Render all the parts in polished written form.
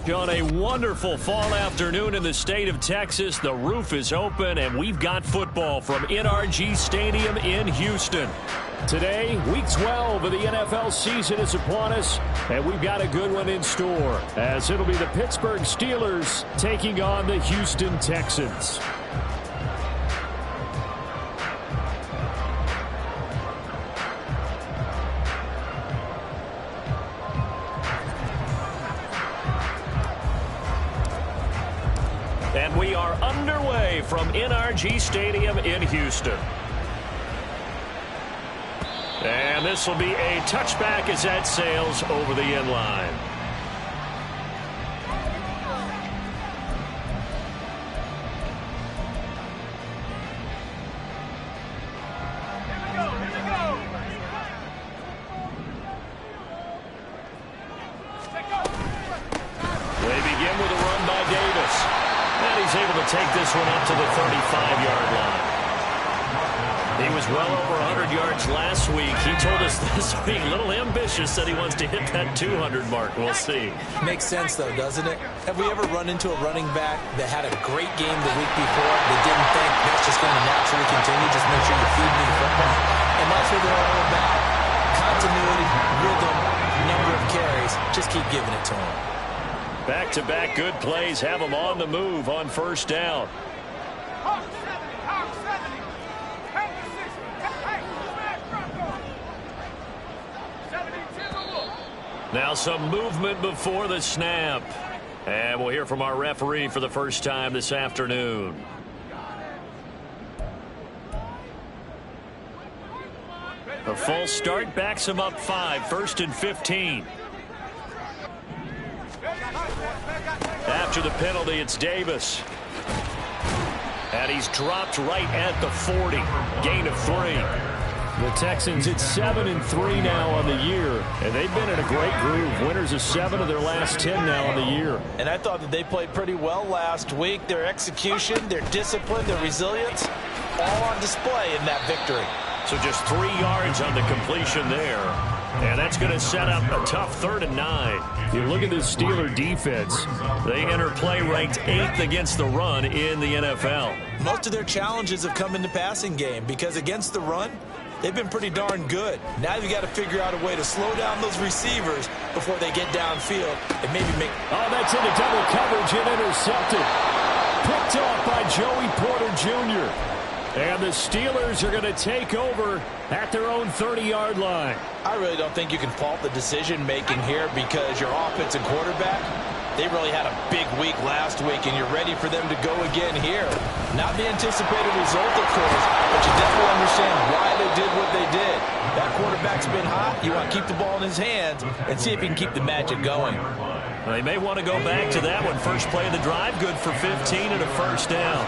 On a wonderful fall afternoon in the state of Texas, the roof is open and we've got football from NRG Stadium in Houston. Today, week 12 of the NFL season is upon us, and we've got a good one in store, as it'll be the Pittsburgh Steelers taking on the Houston Texans. And we are underway from NRG Stadium in Houston. And this will be a touchback as that sails over the end line. They begin with a run by Davis. And he's able to take this one up to the 35-yard line. He was well over 100 yards last week. He told us this week, a little ambitious, that he wants to hit that 200 mark. We'll see. Makes sense, though, doesn't it? Have we ever run into a running back that had a great game the week before that didn't think that's just going to naturally continue? Just make sure you feed me the football. And that's what they're all about. Continuity, rhythm, number of carries. Just keep giving it to him. Back-to-back good plays have them on the move on first down. Now some movement before the snap. And we'll hear from our referee for the first time this afternoon. A full start backs him up 5, 1st and 15. After the penalty, it's Davis. And he's dropped right at the 40. Gain of 3. The Texans at 7-3 now on the year, and they've been in a great groove. Winners of 7 of their last 10 now on the year. And I thought that they played pretty well last week. Their execution, their discipline, their resilience, all on display in that victory. So just 3 yards on the completion there. And that's going to set up a tough 3rd and 9. You look at the Steeler defense. They enter play ranked 8th against the run in the NFL. Most of their challenges have come in the passing game because against the run, they've been pretty darn good. Now you've got to figure out a way to slow down those receivers before they get downfield and maybe make... Oh, that's into double coverage and intercepted. Picked off by Joey Porter Jr. And the Steelers are going to take over at their own 30-yard line. I really don't think you can fault the decision-making here because your offensive quarterback, they really had a big week last week, and you're ready for them to go again here. Not the anticipated result, of course, but you definitely understand why they did what they did. That quarterback's been hot. You want to keep the ball in his hands and see if he can keep the magic going. They may want to go back to that one. First play of the drive, good for 15 and a first down.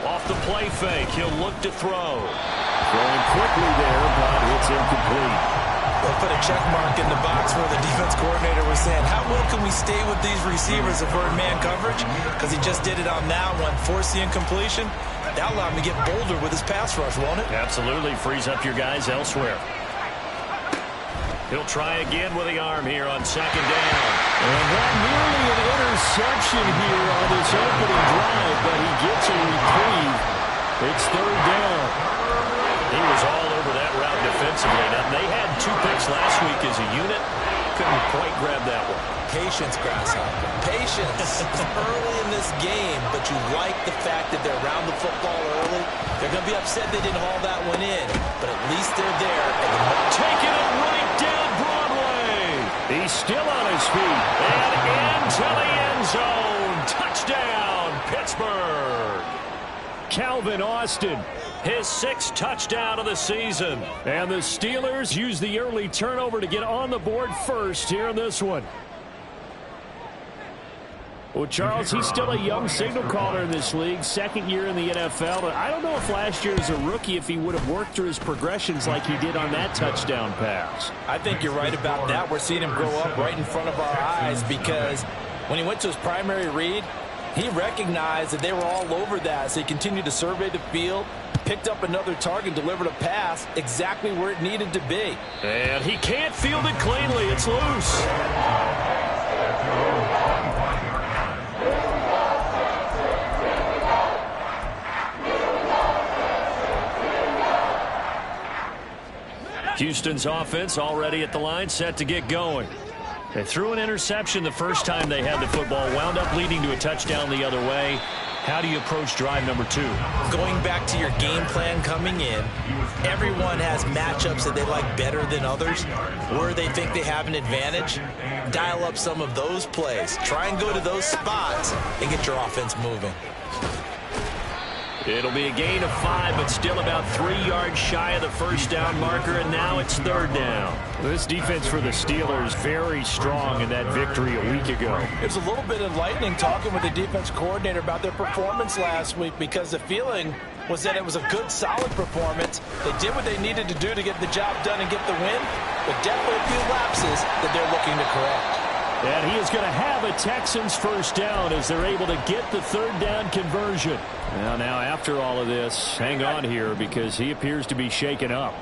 Off the play fake, he'll look to throw. Throwing quickly there, but it's incomplete. They'll put a check mark in the box where the defense coordinator was saying, how well can we stay with these receivers if we're in man coverage? Because he just did it on that one, force the incompletion. That'll allow him to get bolder with his pass rush, won't it? Absolutely, frees up your guys elsewhere. He'll try again with the arm here on 2nd down. And that nearly an interception here on this opening drive, but he gets a reprieve. It's 3rd down. He was all over that route defensively. Now, they had 2 picks last week as a unit. Couldn't quite grab that one. Patience, Grasshopper. Patience. Early in this game, but you like the fact that they're around the football early. They're going to be upset they didn't haul that one in, but at least they're there. Taking it right down Broadway. He's still on his feet. And into the end zone. Touchdown, Pittsburgh. Calvin Austin, his 6th touchdown of the season. And the Steelers use the early turnover to get on the board first here in this one. Well, Charles, he's still a young signal caller in this league, second year in the NFL. I don't know if last year as a rookie if he would have worked through his progressions like he did on that touchdown pass. I think you're right about that. We're seeing him grow up right in front of our eyes because when he went to his primary read, he recognized that they were all over that, so he continued to survey the field, picked up another target, delivered a pass exactly where it needed to be. And he can't field it cleanly. It's loose. Houston's offense already at the line, set to get going. They threw an interception the first time they had the football, wound up leading to a touchdown the other way. How do you approach drive number 2? Going back to your game plan coming in, everyone has matchups that they like better than others. Where they think they have an advantage, dial up some of those plays. Try and go to those spots and get your offense moving. It'll be a gain of 5, but still about 3 yards shy of the first down marker, and now it's third down. This defense for the Steelers very strong in that victory a week ago. It's a little bit enlightening talking with the defense coordinator about their performance last week because the feeling was that it was a good, solid performance. They did what they needed to do to get the job done and get the win, but definitely a few lapses that they're looking to correct. And he is going to have a Texans first down as they're able to get the third down conversion. Now after all of this, hang on here because he appears to be shaken up.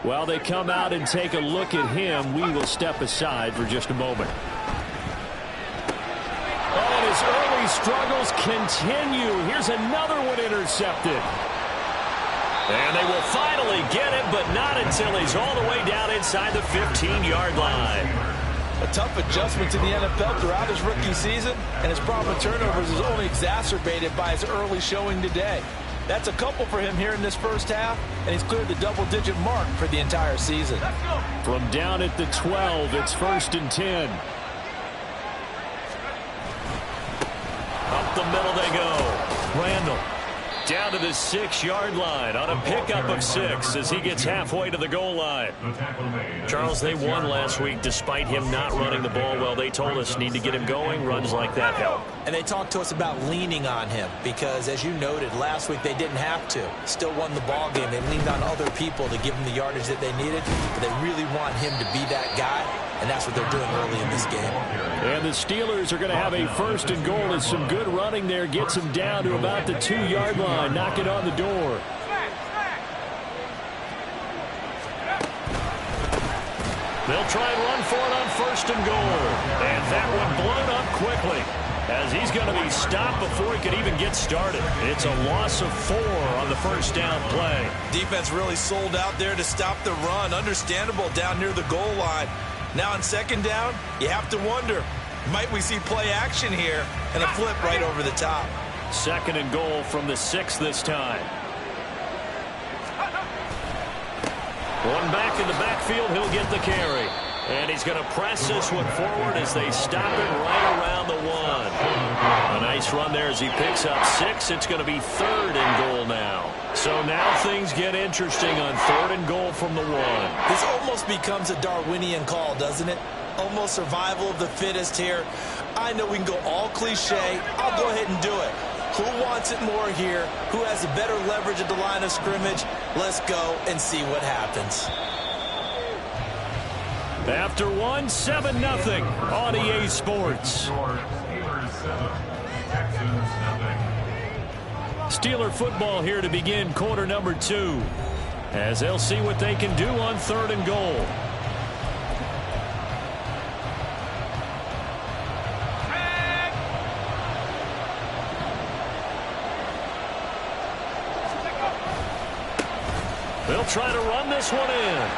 While they come out and take a look at him, we will step aside for just a moment. And his early struggles continue. Here's another one intercepted. And they will finally get it, but not until he's all the way down inside the 15-yard line. A tough adjustment to the NFL throughout his rookie season, and his problem with turnovers is only exacerbated by his early showing today. That's a couple for him here in this first half, and he's cleared the double-digit mark for the entire season. From down at the 12, it's 1st and 10. Up the middle they go. Randall down to the 6-yard line on a pickup of 6 as he gets halfway to the goal line. Charles, they won last week despite him not running the ball well. They told us need to get him going. Runs like that help. And they talked to us about leaning on him because, as you noted, last week they didn't have to. Still won the ball game. They leaned on other people to give him the yardage that they needed, but they really want him to be that guy, and that's what they're doing early in this game. And the Steelers are going to have a 1st and goal as some good running there gets him down to about the 2-yard line, knocking on the door. They'll try and run for it on 1st and goal. And that one blown up quickly as he's going to be stopped before he could even get started. It's a loss of 4 on the first down play. Defense really sold out there to stop the run. Understandable down near the goal line. Now on 2nd down, you have to wonder, might we see play action here and a flip right over the top? 2nd and goal from the 6 this time. One back in the backfield, he'll get the carry. And he's going to press this one forward as they stop it right around the 1. A nice run there as he picks up 6. It's going to be 3rd and goal now. So now things get interesting on 3rd and goal from the 1. This almost becomes a Darwinian call, doesn't it? Almost survival of the fittest here. I know we can go all cliche. I'll go ahead and do it. Who wants it more here? Who has a better leverage at the line of scrimmage? Let's go and see what happens. After 1, 7-0 on EA Sports. Steeler football here to begin quarter number 2 as they'll see what they can do on 3rd and goal. They'll try to run this one in.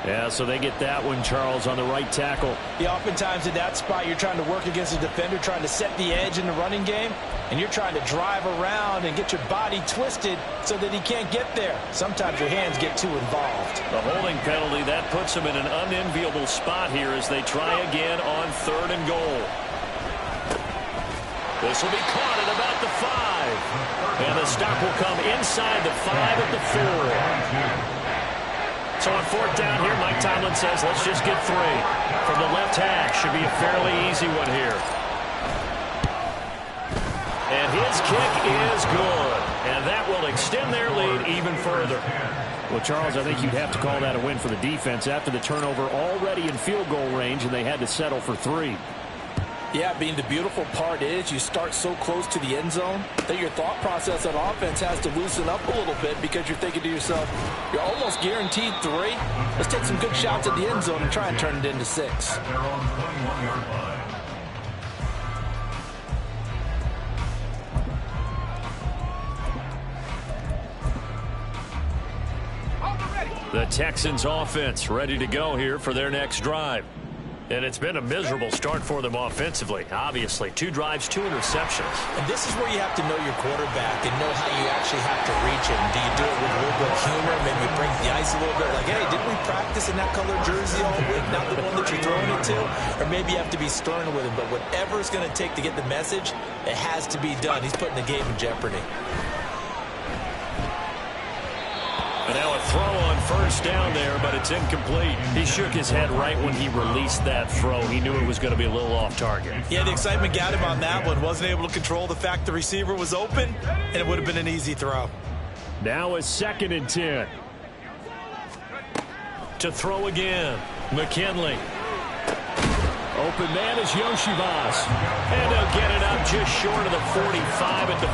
Yeah, so they get that one, Charles, on the right tackle. Yeah, oftentimes in that spot, you're trying to work against a defender, trying to set the edge in the running game, and you're trying to drive around and get your body twisted so that he can't get there. Sometimes your hands get too involved. The holding penalty, that puts them in an unenviable spot here as they try again on 3rd and goal. This will be caught at about the 5. And the stop will come inside the 5 at the 4. So on fourth down here, Mike Tomlin says, let's just get 3. From the left hash, should be a fairly easy one here. And his kick is good. And that will extend their lead even further. Well, Charles, I think you'd have to call that a win for the defense after the turnover already in field goal range, and they had to settle for 3. Yeah, the beautiful part is you start so close to the end zone that your thought process on offense has to loosen up a little bit because you're thinking to yourself, you're almost guaranteed 3. Let's take some good shots at the end zone and try and turn it into 6. The Texans offense ready to go here for their next drive. And it's been a miserable start for them offensively. Obviously, 2 drives, 2 interceptions. And this is where you have to know your quarterback and know how you actually have to reach him. Do you do it with a little bit of humor, maybe break the ice a little bit, like, hey, didn't we practice in that colored jersey all week, not the one that you're throwing it to? Or maybe you have to be stern with him. But whatever it's going to take to get the message, it has to be done. He's putting the game in jeopardy. And now a throw on first down there, but it's incomplete. He shook his head right when he released that throw. He knew it was going to be a little off target. Yeah, the excitement got him on that one. Wasn't able to control the fact the receiver was open, and it would have been an easy throw. Now a 2nd and 10. To throw again. McKinley. Open man is Yoshivas. And they'll get it up just short of the 45 at the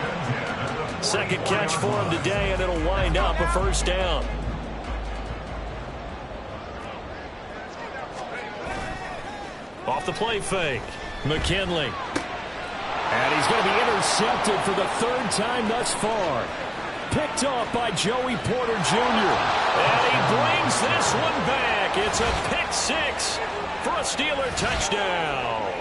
44. Second catch for him today, and it'll wind up a first down. Off the play fake. McKinley. And he's going to be intercepted for the 3rd time thus far. Picked off by Joey Porter Jr. And he brings this one back. It's a pick 6 for a Steeler touchdown.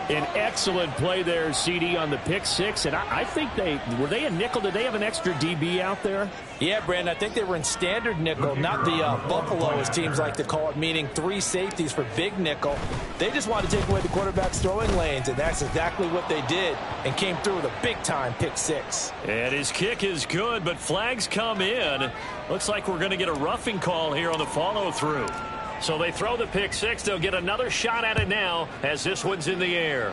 An excellent play there, CD, on the pick 6. And I think were they a nickel? Did they have an extra DB out there? Yeah, Brandon, I think they were in standard nickel, not the Buffalo, as teams like to call it, meaning 3 safeties for big nickel. They just wanted to take away the quarterback's throwing lanes, and that's exactly what they did, and came through with a big-time pick 6. And his kick is good, but flags come in. Looks like we're going to get a roughing call here on the follow-through. So they throw the pick 6. They'll get another shot at it now as this one's in the air.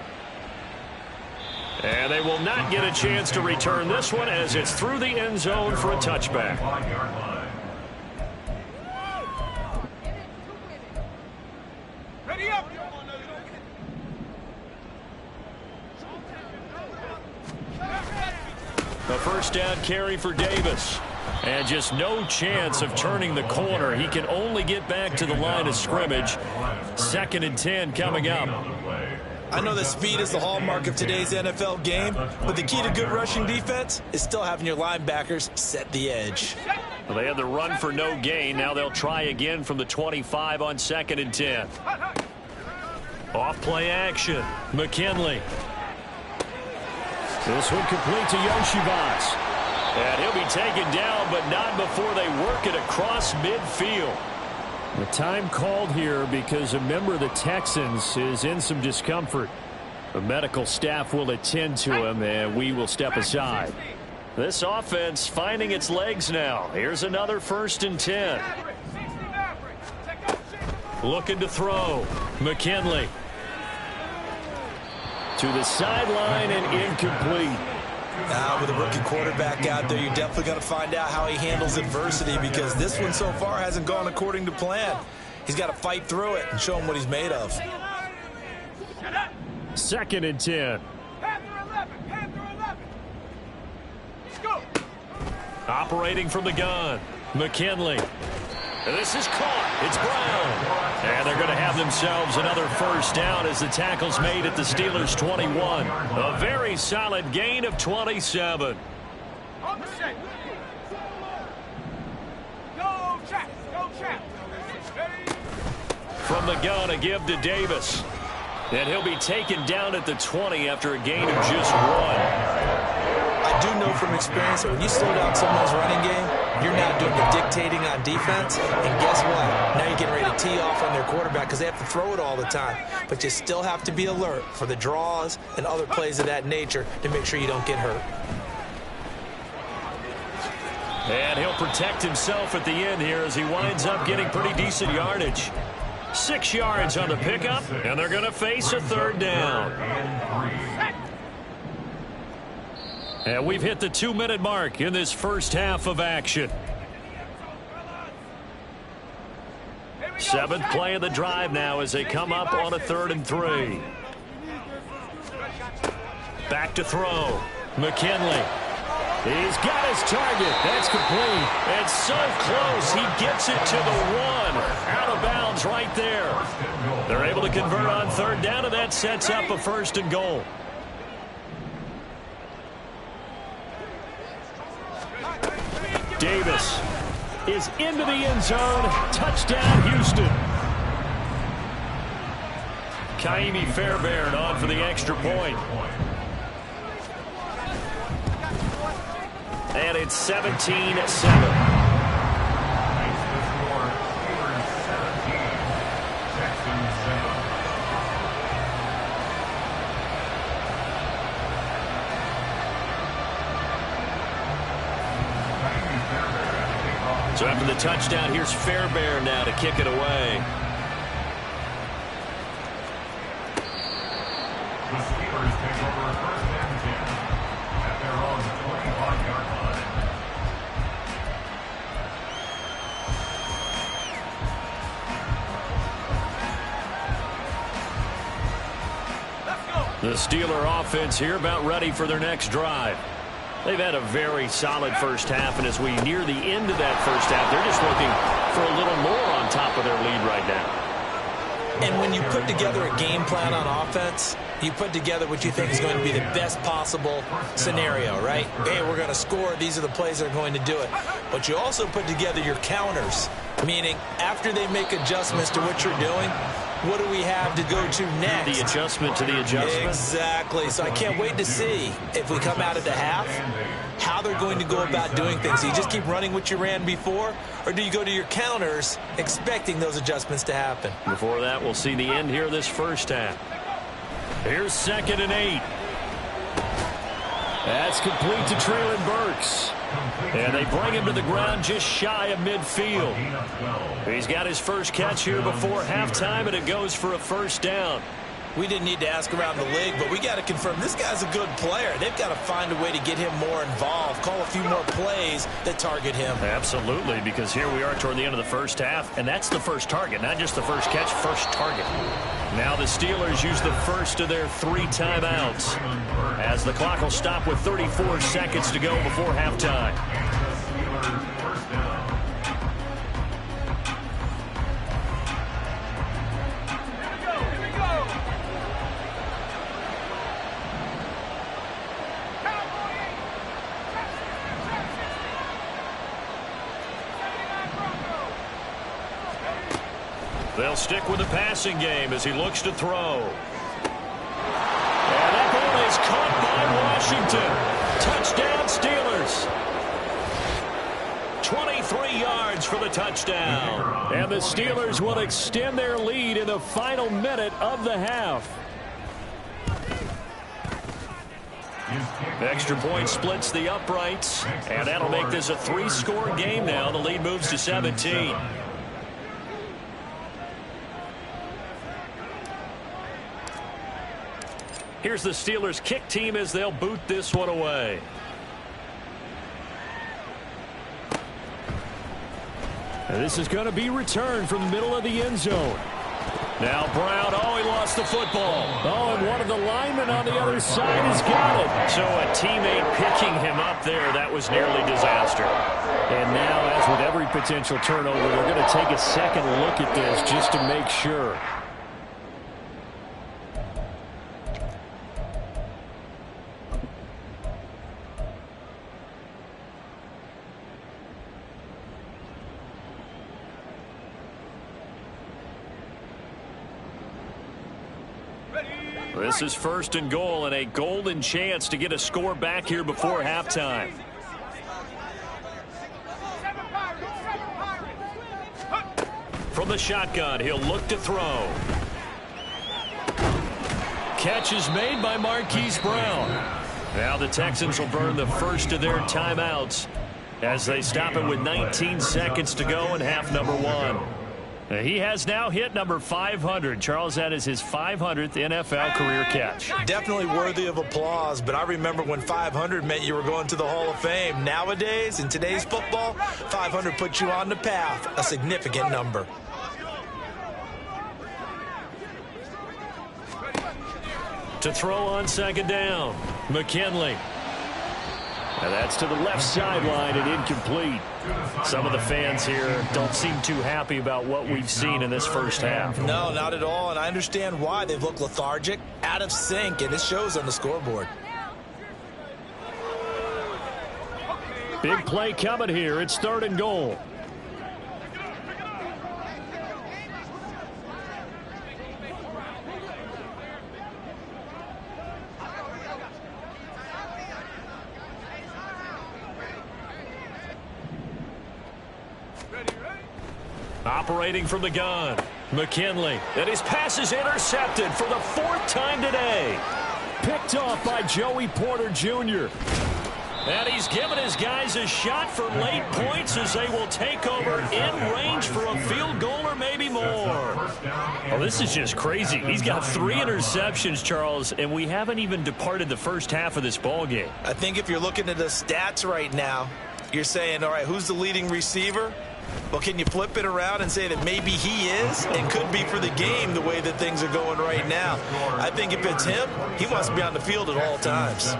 And they will not get a chance to return this one as it's through the end zone for a touchback. Ready up. A first down carry for Davis. And just no chance of turning the corner. He can only get back to the line of scrimmage. 2nd and 10 coming up. I know that speed is the hallmark of today's NFL game, but the key to good rushing defense is still having your linebackers set the edge. Well, they had the run for no gain. Now they'll try again from the 25 on 2nd and 10. Off play action. McKinley. This one complete to Yoshivas. And he'll be taken down, but not before they work it across midfield. The time called here because a member of the Texans is in some discomfort. The medical staff will attend to him, and we will step aside. This offense finding its legs now. Here's another 1st and 10. Looking to throw. McKinley. To the sideline and incomplete. With a rookie quarterback out there, you're definitely going to find out how he handles adversity, because this one so far hasn't gone according to plan. He's got to fight through it and show him what he's made of. 2nd and 10. Operating from the gun. McKinley. This is caught. It's Brown. And they're going to have themselves another first down as the tackle's made at the Steelers' 21. A very solid gain of 27. From the gun, a give to Davis. And he'll be taken down at the 20 after a gain of just 1. I do know from experience that when you slow down someone's running game, you're not doing the dictating on defense. And guess what? Now you're getting ready to tee off on their quarterback because they have to throw it all the time. But you still have to be alert for the draws and other plays of that nature to make sure you don't get hurt. And he'll protect himself at the end here as he winds up getting pretty decent yardage. 6 yards on the pickup, and they're going to face a third down. And we've hit the 2-minute mark in this first half of action. 7th play of the drive now as they come up on a 3rd and 3. Back to throw. McKinley. He's got his target. That's complete. And so close. He gets it to the 1. Out of bounds right there. They're able to convert on 3rd down, and that sets up a 1st and goal. Davis is into the end zone. Touchdown, Houston. Kaimi Fairbairn on for the extra point. And it's 17-7. So after the touchdown, here's Fairbairn now to kick it away. The Steelers take over 1st and 10 at their own 25-yard line. The Steeler offense here about ready for their next drive. They've had a very solid first half, and as we near the end of that first half, they're just looking for a little more on top of their lead right now. And when you put together a game plan on offense, you put together what you think is going to be the best possible scenario, right? Hey, we're going to score. These are the plays that are going to do it. But you also put together your counters, meaning after they make adjustments to what you're doing, what do we have to go to next? The adjustment to the adjustment. Exactly. So I can't wait to see if we come out at the half, how they're going to go about doing things. Do you just keep running what you ran before, or do you go to your counters expecting those adjustments to happen? Before that, we'll see the end here of this first half. Here's 2nd and 8. That's complete to Treylon Burks. And they bring him to the ground just shy of midfield. He's got his first catch here before halftime, and it goes for a 1st down. We didn't need to ask around the league, but we got to confirm this guy's a good player. They've got to find a way to get him more involved, call a few more plays that target him. Absolutely, because here we are toward the end of the first half, and that's the first target, not just the first catch, first target. Now the Steelers use the first of their 3 timeouts as the clock will stop with 34 seconds to go before halftime. They'll stick with the passing game as he looks to throw. And that ball is caught by Washington. Touchdown, Steelers. 23 yards for the touchdown. And the Steelers will extend their lead in the final minute of the half. Extra point splits the uprights, and that'll make this a 3-score game now. The lead moves to 17. Here's the Steelers kick team as they'll boot this one away. And this is going to be returned from the middle of the end zone. Now Brown, he lost the football. And one of the linemen on the other side has got it. So a teammate picking him up there, that was nearly disaster. And now, as with every potential turnover, they're going to take a second look at this just to make sure. This is 1st and goal and a golden chance to get a score back here before halftime. From the shotgun, he'll look to throw. Catch is made by Marquise Brown. Now the Texans will burn the first of their timeouts as they stop it with 19 seconds to go in half number one. He has now hit number 500. Charles, that is his 500th NFL career catch. Definitely worthy of applause, but I remember when 500 meant you were going to the Hall of Fame. Nowadays, in today's football, 500 puts you on the path, a significant number. To throw on second down, McKinley. And that's to the left sideline and incomplete. Some of the fans here don't seem too happy about what we've seen in this first half. No, not at all, and I understand why. They've looked lethargic, out of sync, and it shows on the scoreboard. Big play coming here. It's 3rd and goal. Operating from the gun, McKinley. And his pass is intercepted for the 4th time today. Picked off by Joey Porter Jr. And he's given his guys a shot for late points as they will take over in range for a field goal or maybe more. Oh, this is just crazy. He's got 3 interceptions, Charles, and we haven't even departed the first half of this ball game. I think if you're looking at the stats right now, you're saying, all right, who's the leading receiver? Well, can you flip it around and say that maybe he is and could be for the game the way that things are going right now? I think if it's him, he wants to be on the field at all times.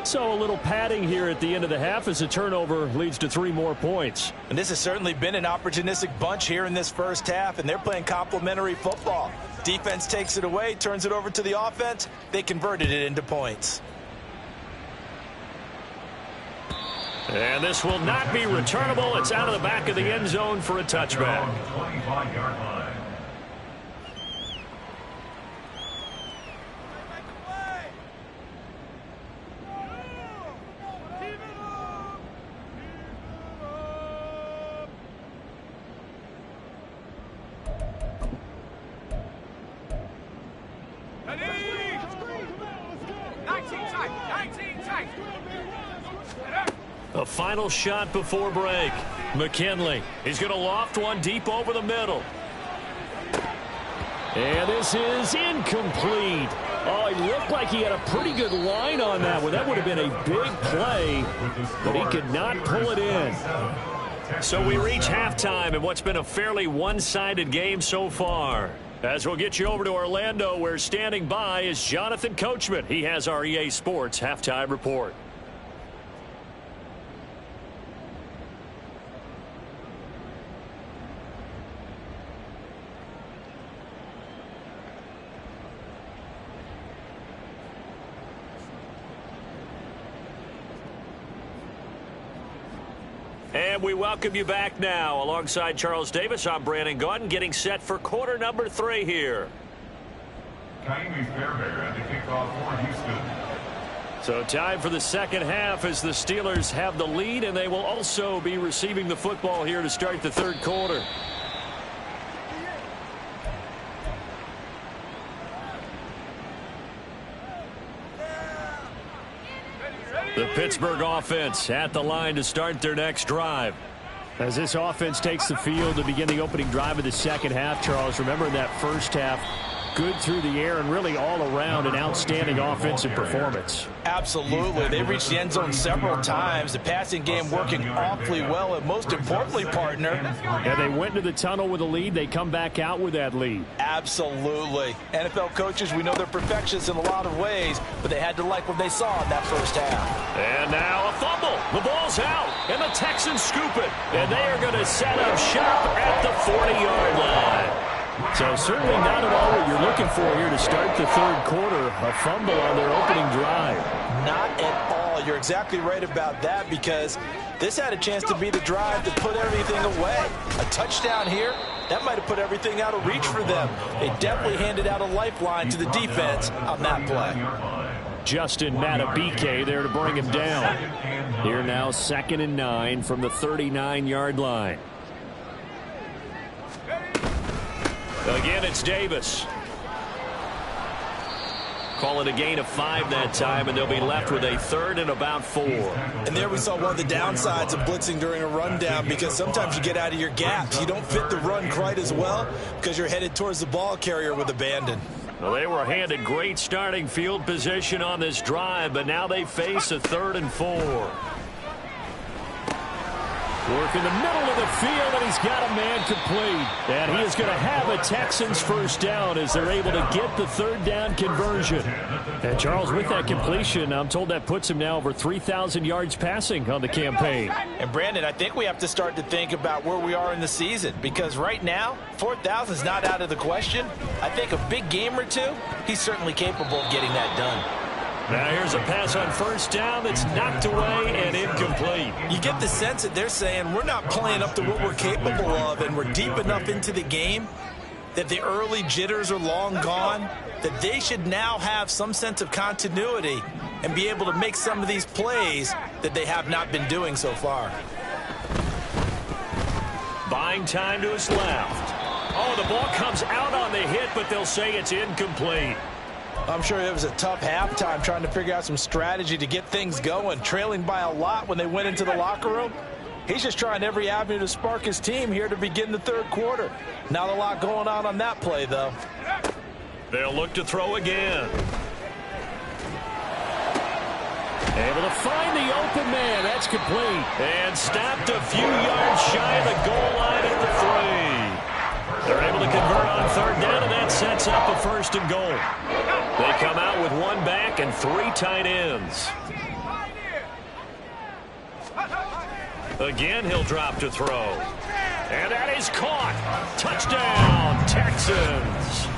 So a little padding here at the end of the half as a turnover leads to 3 more points. And this has certainly been an opportunistic bunch here in this first half, and they're playing complementary football. Defense takes it away, turns it over to the offense. They converted it into points. And this will not be returnable. It's out of the back of the end zone for a touchback. 25-yard line. A final shot before break. McKinley. He's going to loft one deep over the middle. And this is incomplete. Oh, he looked like he had a pretty good line on that one. That would have been a big play, but he could not pull it in. So we reach halftime in what's been a fairly one-sided game so far. As we'll get you over to Orlando, where standing by is Jonathan Coachman. He has our EA Sports halftime report. And we welcome you back now. Alongside Charles Davis, I'm Brandon Gaudin, getting set for quarter number 3 here. Kaimi Fairbairn at the kickoff for Houston. So time for the second half as the Steelers have the lead, and they will also be receiving the football here to start the 3rd quarter. The Pittsburgh offense at the line to start their next drive. As this offense takes the field to begin the opening drive of the second half, Charles, remember in that first half, good through the air and really all around an outstanding offensive performance. Absolutely. They reached the end zone several times. The passing game working awfully well, and most importantly, partner. And they went into the tunnel with a lead. They come back out with that lead. Absolutely. NFL coaches, we know they're perfectionists in a lot of ways, but they had to like what they saw in that first half. And now a fumble. The ball's out, and the Texans scoop it. And they are going to set up shop at the 40-yard line. So certainly not at all what you're looking for here to start the 3rd quarter. A fumble on their opening drive. Not at all. You're exactly right about that, because this had a chance to be the drive to put everything away. A touchdown here, that might have put everything out of reach for them. They definitely handed out a lifeline to the defense on that play. Justin Matabike there to bring him down. Here now 2nd and 9 from the 39-yard line. Again, it's Davis. Call it a gain of 5 that time, and they'll be left with a 3rd and about 4. And there we saw one of the downsides of blitzing during a rundown, because sometimes you get out of your gaps. You don't fit the run quite as well because you're headed towards the ball carrier with abandon. Well, they were handed great starting field position on this drive, but now they face a 3rd and 4. Work in the middle of the field, and he's got a man complete. And he is going to have a Texans first down as they're able to get the 3rd down conversion. And, Charles, with that completion, I'm told that puts him now over 3,000 yards passing on the campaign. And, Brandon, I think we have to start to think about where we are in the season, because right now, 4,000 is not out of the question. I think a big game or two, he's certainly capable of getting that done. Now here's a pass on first down that's knocked away and incomplete. You get the sense that they're saying we're not playing up to what we're capable of, and we're deep enough into the game that the early jitters are long gone, that they should now have some sense of continuity and be able to make some of these plays that they have not been doing so far. Buying time to his left. Oh, the ball comes out on the hit, but they'll say it's incomplete. I'm sure it was a tough halftime trying to figure out some strategy to get things going, trailing by a lot when they went into the locker room. He's just trying every avenue to spark his team here to begin the 3rd quarter. Not a lot going on that play, though. They'll look to throw again. Able to find the open man. That's complete. And stopped a few yards shy of the goal line at the 3. They're able to convert on 3rd down, and that sets up a 1st and goal. They come out with 1 back and 3 tight ends. Again, he'll drop to throw. And that is caught. Touchdown, Texans.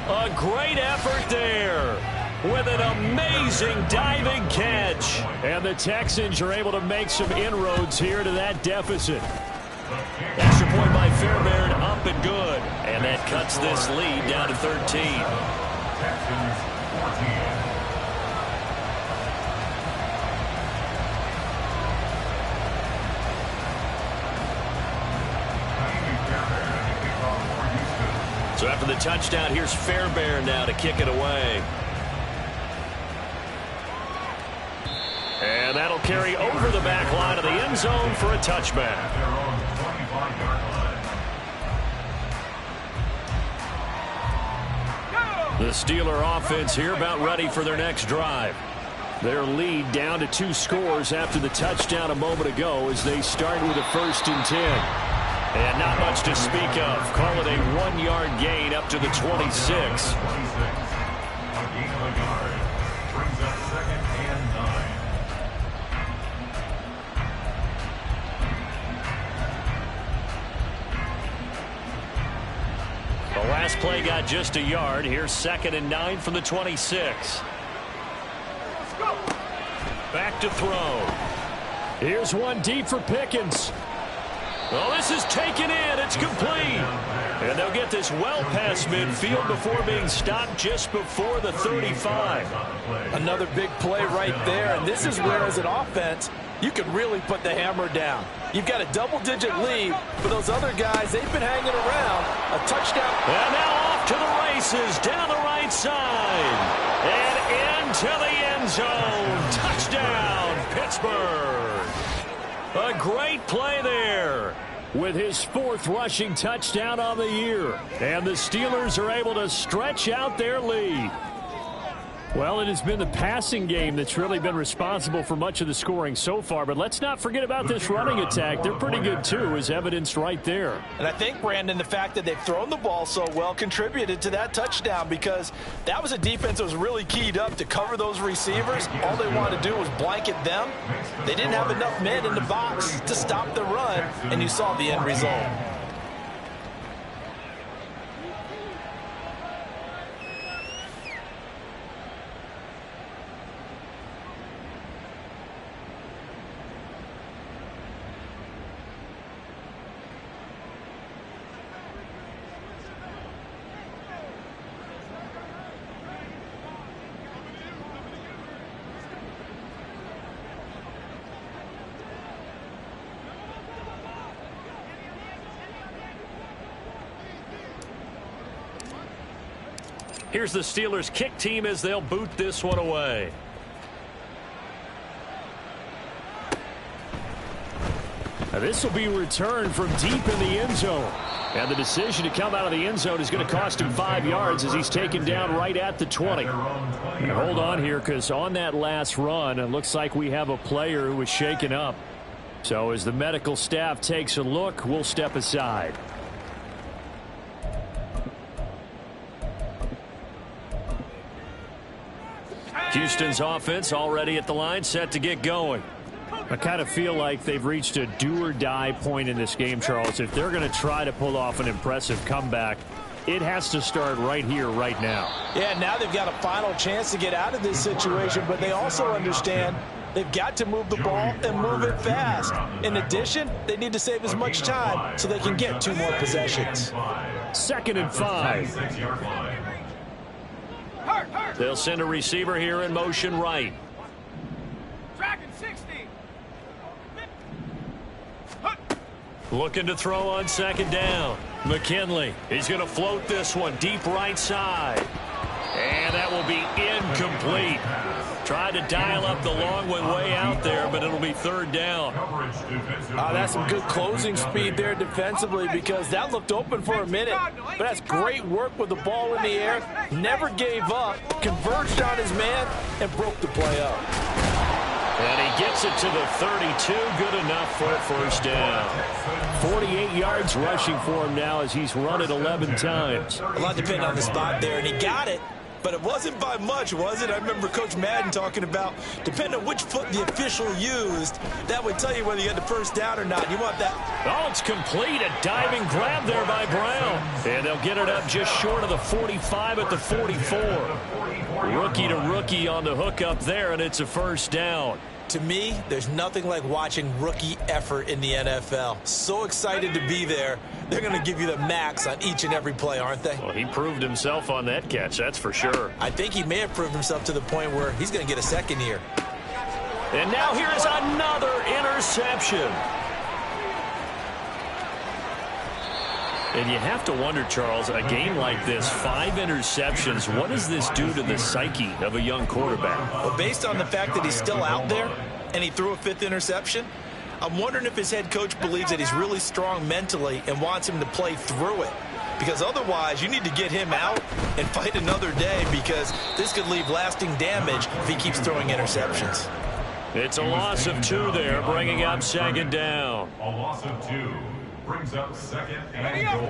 A great effort there with an amazing diving catch. And the Texans are able to make some inroads here to that deficit. Extra point by Fairbairn, up and good. And that cuts this lead down to 13. Texans 14. So after the touchdown, here's Fairbairn now to kick it away. And that'll carry over the back line of the end zone for a touchback. The Steeler offense here about ready for their next drive. Their lead down to 2 scores after the touchdown a moment ago as they start with a 1st and 10. And not much to speak of. Call it a 1-yard gain up to the 26. A gain of a yard brings up 2nd and 9. The last play got just a yard. Here's 2nd and 9 from the 26. Back to throw. Here's one deep for Pickens. Well, this is taken in. It's complete. And they'll get this well past midfield before being stopped just before the 35. Another big play right there. And this is where, as an offense, you can really put the hammer down. You've got a double-digit lead, but those other guys, they've been hanging around. A touchdown. And now off to the races, down the right side. And into the end zone. Touchdown, Pittsburgh. A great play there with his 4th rushing touchdown on the year. And the Steelers are able to stretch out their lead. Well, it has been the passing game that's really been responsible for much of the scoring so far. But let's not forget about this running attack. They're pretty good, too, as evidenced right there. And I think, Brandon, the fact that they've thrown the ball so well contributed to that touchdown, because that was a defense that was really keyed up to cover those receivers. All they wanted to do was blanket them. They didn't have enough men in the box to stop the run, and you saw the end result. Here's the Steelers kick team as they'll boot this one away. Now this will be returned from deep in the end zone. And the decision to come out of the end zone is going to cost him 5 yards as he's taken down right at the 20. And hold on here, because on that last run, it looks like we have a player who was shaken up. So as the medical staff takes a look, we'll step aside. Houston's offense already at the line, set to get going. I kind of feel like they've reached a do-or-die point in this game, Charles. If they're going to try to pull off an impressive comeback, it has to start right here, right now. Yeah, now they've got a final chance to get out of this situation, but they also understand they've got to move the ball and move it fast. In addition, they need to save as much time so they can get 2 more possessions. 2nd and 5. They'll send a receiver here in motion right. Looking to throw on 2nd down. McKinley, he's going to float this one deep right side. And that will be incomplete. Tried to dial up the long one way out there, but it'll be 3rd down. That's some good closing speed there defensively, because that looked open for a minute. But that's great work with the ball in the air. Never gave up, converged on his man, and broke the play up. And he gets it to the 32. Good enough for a 1st down. 48 yards rushing for him now as he's run it 11 times. A lot depending on the spot there, and he got it. But it wasn't by much, was it? I remember Coach Madden talking about, depending on which foot the official used, that would tell you whether you had the 1st down or not. You want that. Oh, it's complete. A diving grab there by Brown. And they'll get it up just short of the 45 at the 44. Rookie to rookie on the hook up there, and it's a 1st down. To me, there's nothing like watching rookie effort in the NFL. So excited to be there. They're going to give you the max on each and every play, aren't they? Well, he proved himself on that catch, that's for sure. I think he may have proved himself to the point where he's going to get a 2nd here. And now here's another interception. And you have to wonder, Charles, a game like this, 5 interceptions, what does this do to the psyche of a young quarterback? Well, based on the fact that he's still out there and he threw a 5th interception, I'm wondering if his head coach believes that he's really strong mentally and wants him to play through it. Because otherwise, you need to get him out and fight another day, because this could leave lasting damage if he keeps throwing interceptions. It's a loss of 2 there, bringing up 2nd down. A loss of 2 brings up 2nd and goal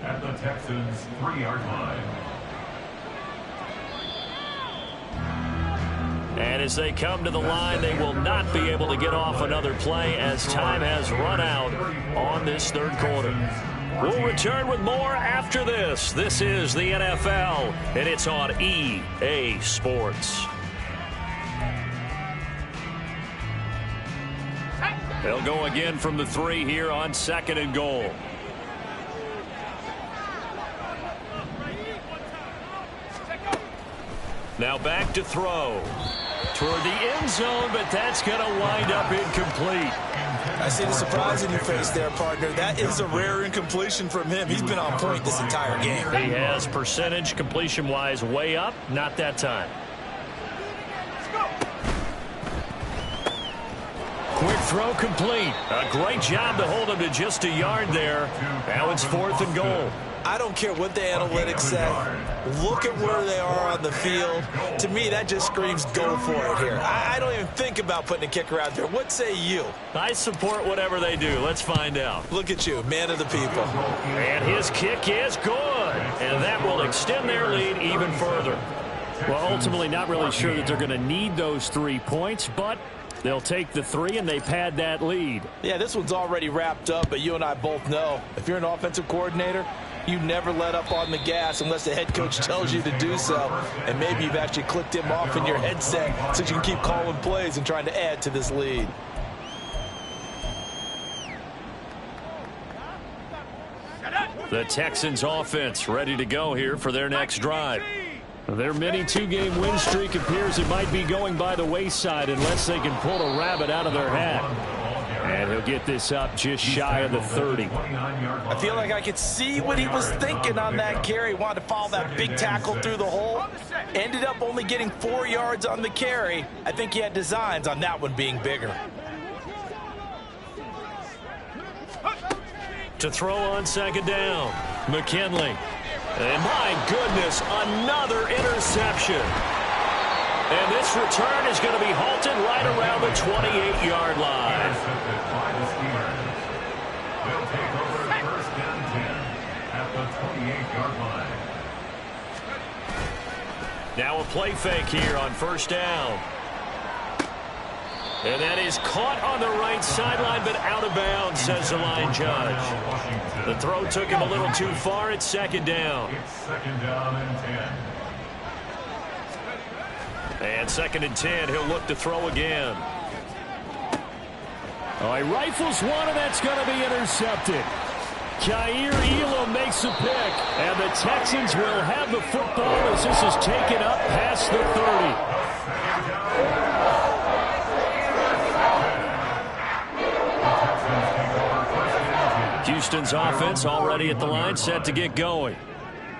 at the Texans' 3-yard line. And as they come to the line, they will not be able to get off another play as time has run out on this 3rd quarter. We'll return with more after this. This is the NFL, and it's on EA Sports. They'll go again from the 3 here on 2nd and goal. Now back to throw. Toward the end zone, but that's going to wind up incomplete. I see the surprise in your face there, partner. That is a rare incompletion from him. He's been on point this entire game. He has percentage completion-wise way up. Not that time. Quick throw complete. A great job to hold him to just a yard there. Now it's 4th and goal. I don't care what the analytics say. Look at where they are on the field. To me, that just screams go for it here. I don't even think about putting a kicker out there. What say you? I support whatever they do. Let's find out. Look at you, man of the people. And his kick is good. And that will extend their lead even further. Well, ultimately, not really sure that they're going to need those 3 points, but they'll take the 3 and they pad that lead. Yeah, this one's already wrapped up, but you and I both know if you're an offensive coordinator, you never let up on the gas unless the head coach tells you to do so. And maybe you've actually clicked him off in your headset so you can keep calling plays and trying to add to this lead. The Texans offense ready to go here for their next drive. Their mini 2-game win streak appears it might be going by the wayside unless they can pull a rabbit out of their hat. And he'll get this up just shy of the 30. I feel like I could see what he was thinking on that carry. Wanted to follow that big tackle through the hole. Ended up only getting 4 yards on the carry. I think he had designs on that one being bigger. To throw on second down, McKinley. And my goodness, another interception. And this return is going to be halted right around the 28-yard line. They'll take over first and 10 at the 28-yard line. Now a play fake here on first down. And that is caught on the right sideline, but out of bounds, says the line judge. The throw took him a little too far. It's second down. It's second down and 10. And second and 10, he'll look to throw again. Oh, he rifles one, and that's going to be intercepted. Kaiir Elam makes the pick, and the Texans will have the football as this is taken up past the 30. Houston's offense already at the line, set to get going.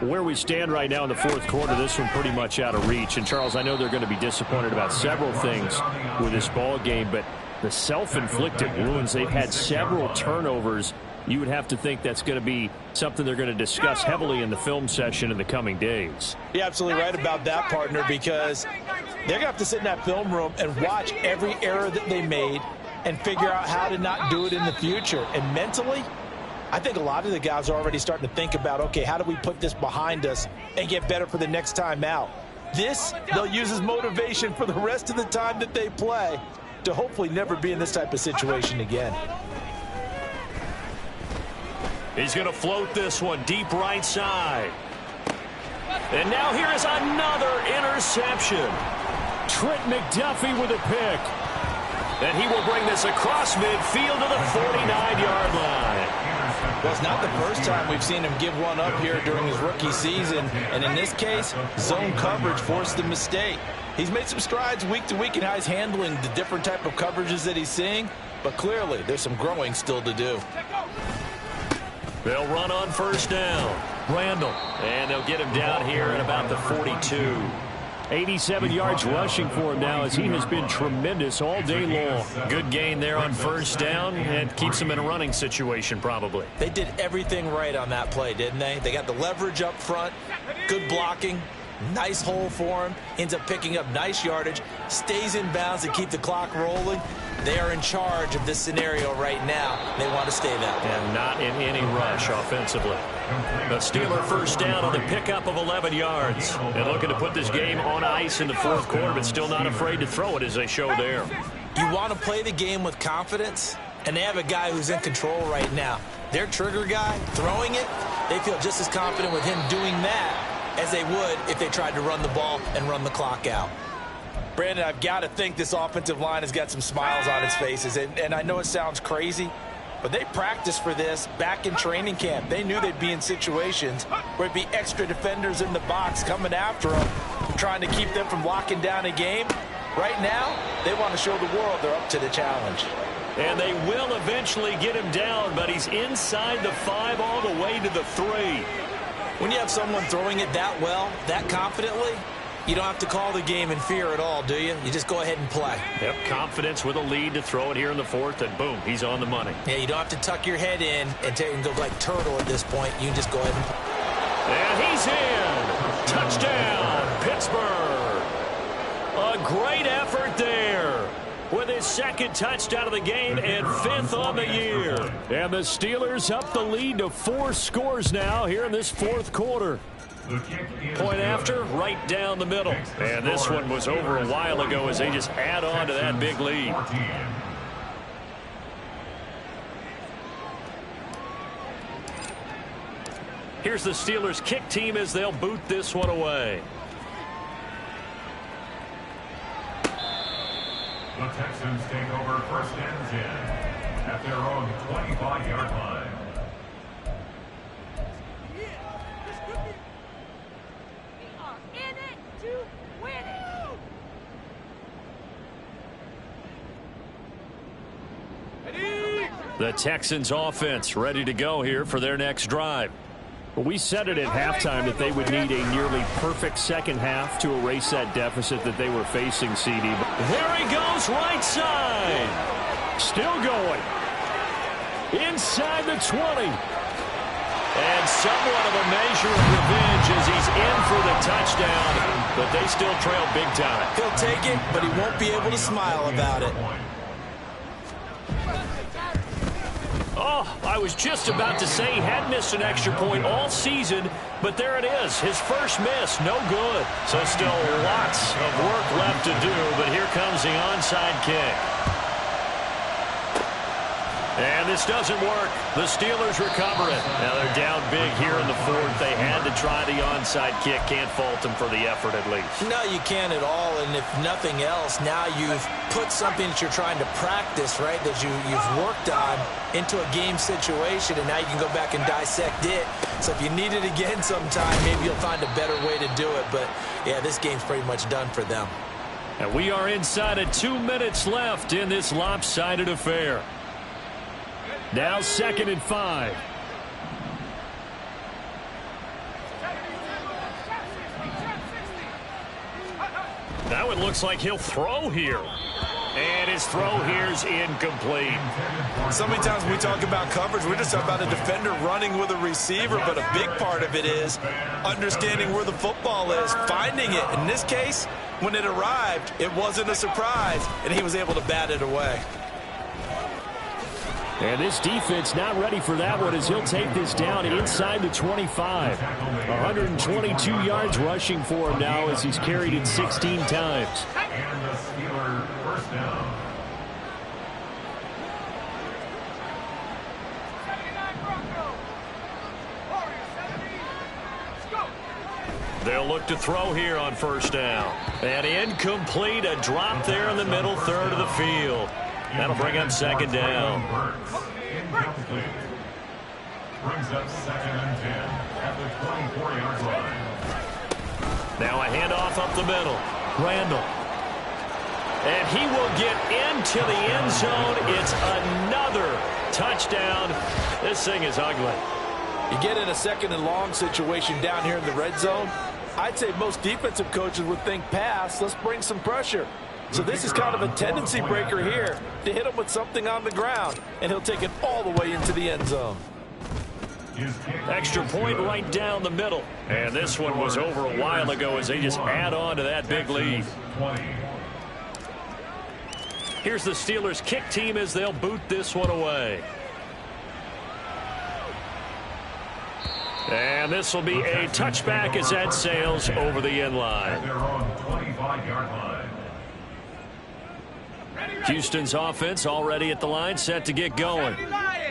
Where we stand right now in the fourth quarter, this one pretty much out of reach. And, Charles, I know they're going to be disappointed about several things with this ball game, but the self-inflicted wounds, they've had several turnovers. You would have to think that's going to be something they're going to discuss heavily in the film session in the coming days. You're absolutely right about that, partner, because they're going to have to sit in that film room and watch every error that they made and figure out how to not do it in the future. And mentally, I think a lot of the guys are already starting to think about, okay, how do we put this behind us and get better for the next time out? This, they'll use as motivation for the rest of the time that they play to hopefully never be in this type of situation again. He's going to float this one deep right side. And now here is another interception. Trent McDuffie with a pick. And he will bring this across midfield to the 49-yard line. Well, it's not the first time we've seen him give one up here during his rookie season. And in this case, zone coverage forced the mistake. He's made some strides week to week in how he's handling the different type of coverages that he's seeing. But clearly, there's some growing still to do. They'll run on first down. Randall. And they'll get him down here at about the 42. 87 yards rushing for him now as he has been tremendous all day long. Good gain there on first down and keeps him in a running situation probably. They did everything right on that play, didn't they? They got the leverage up front, good blocking, nice hole for him, ends up picking up nice yardage, stays in bounds to keep the clock rolling. They are in charge of this scenario right now. They want to stay that way. And not in any rush offensively. The Steeler first down on the pickup of 11 yards. And looking to put this game on ice in the fourth quarter, but still not afraid to throw it as they show there. You want to play the game with confidence, and they have a guy who's in control right now. Their trigger guy, throwing it, they feel just as confident with him doing that as they would if they tried to run the ball and run the clock out. Brandon, I've got to think this offensive line has got some smiles on its faces. And I know it sounds crazy, but they practiced for this back in training camp. They knew they'd be in situations where it'd be extra defenders in the box coming after them, trying to keep them from locking down a game. Right now, they want to show the world they're up to the challenge. And they will eventually get him down, but he's inside the 5 all the way to the 3. When you have someone throwing it that well, that confidently, you don't have to call the game in fear at all, do you? You just go ahead and play. Yep, confidence with a lead to throw it here in the fourth, and boom, he's on the money. Yeah, you don't have to tuck your head in and go like turtle at this point. You can just go ahead and play. And he's in. Touchdown, Pittsburgh. A great effort there with his second touchdown of the game and 5th on the year. And the Steelers up the lead to 4 scores now here in this fourth quarter. Point after, right down the middle. And this one was over a while ago as they just add on to that big lead. Here's the Steelers kick team as they'll boot this one away. The Texans take over first and 10 at their own 25-yard line. Ready? The Texans offense ready to go here for their next drive. We said it at halftime that they would need a nearly perfect second half to erase that deficit that they were facing, CD. There he goes, right side. Still going. Inside the 20. And somewhat of a measure of revenge as he's in for the touchdown, but they still trail big time. He'll take it, but he won't be able to smile about it. Oh, I was just about to say he had missed an extra point all season, but there it is. His first miss, no good. So still lots of work left to do, but here comes the onside kick. And this doesn't work. The Steelers recover it. Now they're down big here in the fourth. They had to try the onside kick. Can't fault them for the effort at least. No, you can't at all. And if nothing else, now you've put something that you're trying to practice, right, that you've worked on into a game situation, and now you can go back and dissect it. So if you need it again sometime, maybe you'll find a better way to do it. But, yeah, this game's pretty much done for them. And we are inside of 2 minutes left in this lopsided affair. Now 2nd and 5. Now it looks like he'll throw here. And his throw here's incomplete. So many times when we talk about coverage, we're just talking about a defender running with a receiver, but a big part of it is understanding where the football is, finding it. In this case, when it arrived, it wasn't a surprise, and he was able to bat it away. And this defense not ready for that one as he'll take this down inside the 25. 122 yards rushing for him now as he's carried it 16 times. And the Steeler first down. They'll look to throw here on first down. And incomplete, a drop there in the middle third of the field. That'll bring up 2nd down. Incomplete. Brings up 2nd and 10 at the 24-yard line. Now a handoff up the middle. Randall. And he will get into the end zone. It's another touchdown. This thing is ugly. You get in a 2nd and long situation down here in the red zone, I'd say most defensive coaches would think pass. Let's bring some pressure. So this is kind of a tendency breaker here to hit him with something on the ground, and he'll take it all the way into the end zone. Extra point right down the middle. And this one was over a while ago as they just add on to that big lead. Here's the Steelers kick team as they'll boot this one away. And this will be a touchback as that sails over the end line. They're on 25-yard line. Houston's offense already at the line, set to get going.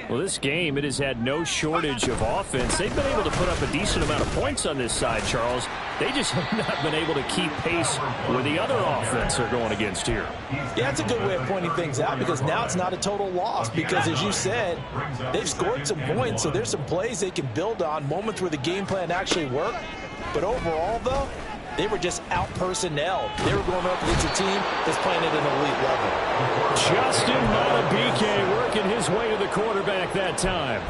Well, this game, it has had no shortage of offense. They've been able to put up a decent amount of points on this side, Charles. They just have not been able to keep pace with the other offense they're going against here. Yeah, that's a good way of pointing things out because now it's not a total loss because, as you said, they've scored some points, so there's some plays they can build on, moments where the game plan actually worked. But overall, though, they were just out-personnel. They were going up against a team that's playing at an elite level. Justin Madubuike working his way to the quarterback that time.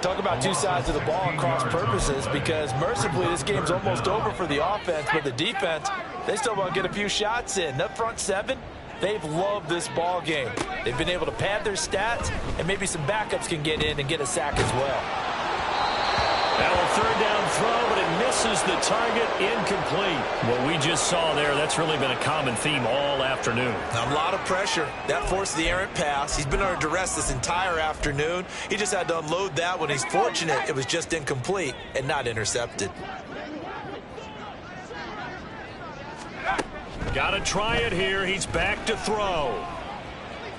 Talk about two sides of the ball and cross purposes because mercifully this game's almost over for the offense, but the defense, they still want to get a few shots in. That front seven, they've loved this ball game. They've been able to pad their stats, and maybe some backups can get in and get a sack as well. Now a 3rd down throw, but it misses the target, incomplete. What we just saw there, that's really been a common theme all afternoon. A lot of pressure. That forced the errant pass. He's been under duress this entire afternoon. He just had to unload that one. He's fortunate it was just incomplete and not intercepted. Got to try it here. He's back to throw.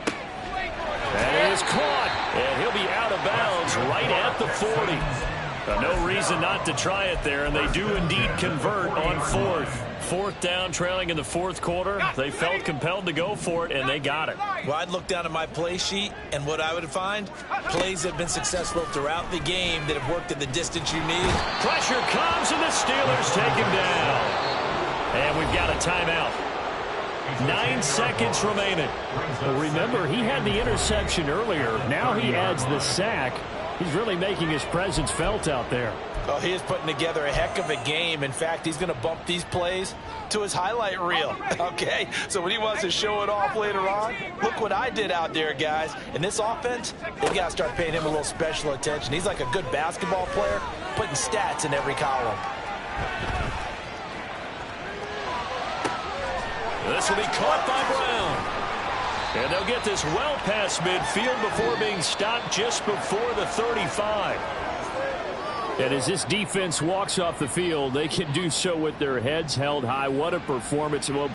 That is caught, and he'll be out of bounds right at the 40. No reason not to try it there, and they do indeed convert on 4th. 4th down, trailing in the 4th quarter. They felt compelled to go for it, and they got it. Well, I'd look down at my play sheet, and what I would find, plays that have been successful throughout the game that have worked at the distance you need. Pressure comes, and the Steelers take him down. And we've got a timeout. 9 seconds remaining. Well, remember, he had the interception earlier. Now he adds the sack. He's really making his presence felt out there. Oh, he is putting together a heck of a game. In fact, he's going to bump these plays to his highlight reel. Okay, so when he wants to show it off later on, look what I did out there, guys. And this offense, they've got to start paying him a little special attention. He's like a good basketball player, putting stats in every column. This will be caught by Brown. And they'll get this well past midfield before being stopped just before the 35. And as this defense walks off the field, they can do so with their heads held high. What a performance. Well,